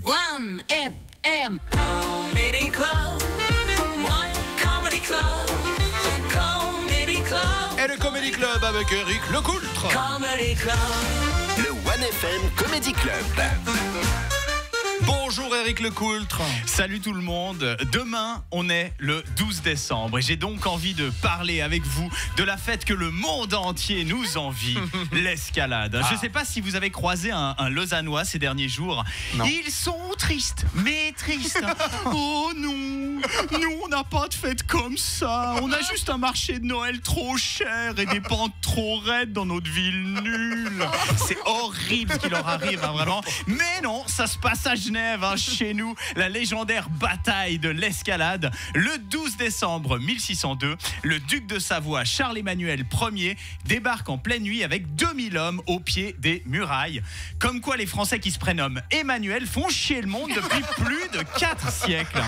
1FM Comedy Club. Comedy Club. Comedy Club. Et le Comedy Club avec Eric Lecoultre. Comedy Club. Le 1FM Comedy Club. Bonjour Eric Lecoultre. Salut tout le monde. Demain, on est le 12 décembre et j'ai donc envie de parler avec vous de la fête que le monde entier nous envie, l'escalade. Je ne sais pas si vous avez croisé un Lausannois ces derniers jours. Non. Ils sont tristes, mais tristes. Oh non, nous on n'a pas de fête comme ça. On a juste un marché de Noël trop cher et des pentes trop raides dans notre ville nulle. C'est horrible ce qui leur arrive, hein, vraiment. Mais non, ça se passe à Genève, hein, chez nous, la légendaire bataille de l'escalade. Le 12 décembre 1602, le duc de Savoie, Charles-Emmanuel Ier, débarque en pleine nuit avec 2000 hommes au pied des murailles. Comme quoi les Français qui se prénomment Emmanuel font chier le monde depuis plus de 4 siècles.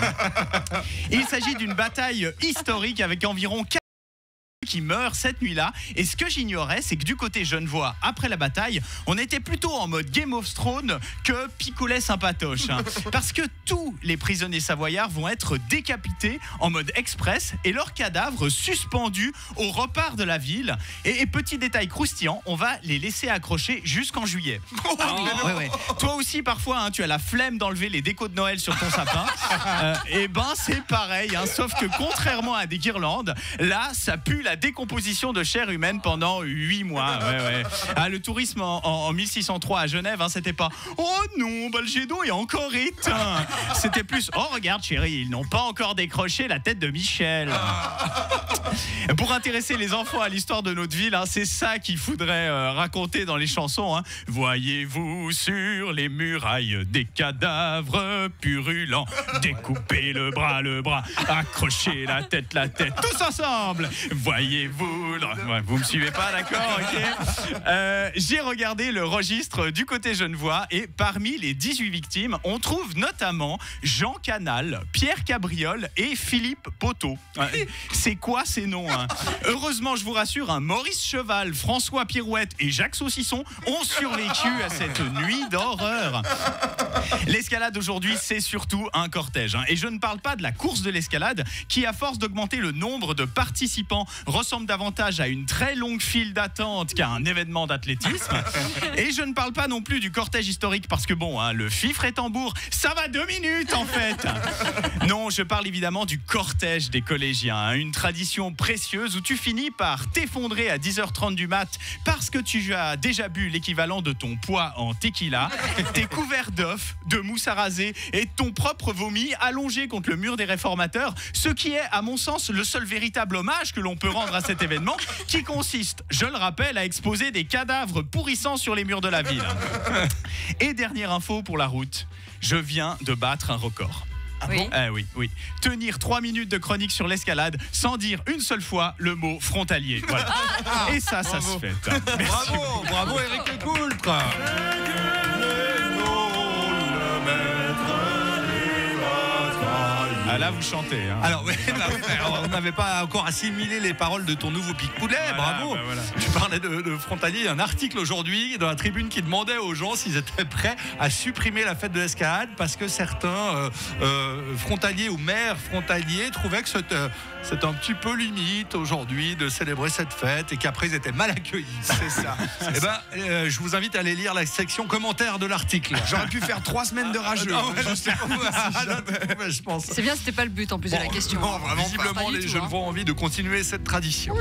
Il s'agit d'une bataille historique avec environ 4 qui meurent cette nuit-là. Et ce que j'ignorais, c'est que du côté genevois, après la bataille, on était plutôt en mode Game of Thrones que picolet sympatoche. Hein. Parce que tous les prisonniers savoyards vont être décapités en mode express et leurs cadavres suspendus au repart de la ville. Et petit détail croustillant, on va les laisser accrocher jusqu'en juillet. Ouais. Toi aussi, parfois, hein, tu as la flemme d'enlever les décos de Noël sur ton sapin. Et ben, c'est pareil, hein, sauf que contrairement à des guirlandes, là, ça pue la décomposition de chair humaine pendant 8 mois. Ouais. Ah, le tourisme en 1603 à Genève, hein, c'était pas « Oh non, le jet d'eau est encore éteint !» C'était plus « Oh, regarde chérie, ils n'ont pas encore décroché la tête de Michel !» Pour intéresser les enfants à l'histoire de notre ville, hein, c'est ça qu'il faudrait raconter dans les chansons. Hein. Voyez-vous sur les murailles des cadavres purulents, découpez le bras, accrochez la tête, tous ensemble. Voyez-vous, ouais, vous me suivez pas, d'accord, ok. J'ai regardé le registre du côté genevois et parmi les 18 victimes, on trouve notamment Jean Canal, Pierre Cabriole et Philippe Poteau. C'est quoi ces noms, hein? Heureusement, je vous rassure, hein, Maurice Cheval, François Pirouette et Jacques Saucisson ont survécu à cette nuit d'horreur. L'escalade aujourd'hui, c'est surtout un cortège. Hein. Et je ne parle pas de la course de l'escalade qui, à force d'augmenter le nombre de participants, ressemble davantage à une très longue file d'attente qu'à un événement d'athlétisme. Et je ne parle pas non plus du cortège historique parce que bon, hein, le fifre et tambour, ça va 2 minutes en fait. Non, je parle évidemment du cortège des collégiens, hein, une tradition précieuse où tu finis par t'effondrer à 10h30 du mat parce que tu as déjà bu l'équivalent de ton poids en tequila, t'es couvert d'œufs, de mousse à raser et ton propre vomi allongé contre le mur des réformateurs, ce qui est à mon sens le seul véritable hommage que l'on peut rendre à cet événement qui consiste, je le rappelle, à exposer des cadavres pourrissants sur les murs de la ville. Et dernière info pour la route, je viens de battre un record. Ah bon? Oui. Tenir 3 minutes de chronique sur l'escalade sans dire une seule fois le mot frontalier. Voilà. Et ça se fait. Hein. Merci. Bravo Eric Lecoultre. Ah là, vous chantez. Hein. Alors, on n'avait pas encore assimilé les paroles de ton nouveau pic poulet. Bravo. Voilà. Tu parlais de frontalier. Il y a un article aujourd'hui dans la Tribune qui demandait aux gens s'ils étaient prêts à supprimer la fête de l'escalade parce que certains frontaliers ou maires frontaliers trouvaient que c'était un petit peu limite aujourd'hui de célébrer cette fête et qu'après ils étaient mal accueillis. C'est ça. Je vous invite à aller lire la section commentaires de l'article. J'aurais pu faire 3 semaines de rageux. Je pense. C'est bien, c'était pas le but en plus de la question. Non, vraiment, visiblement, pas du les tout, jeunes hein. ont envie de continuer cette tradition.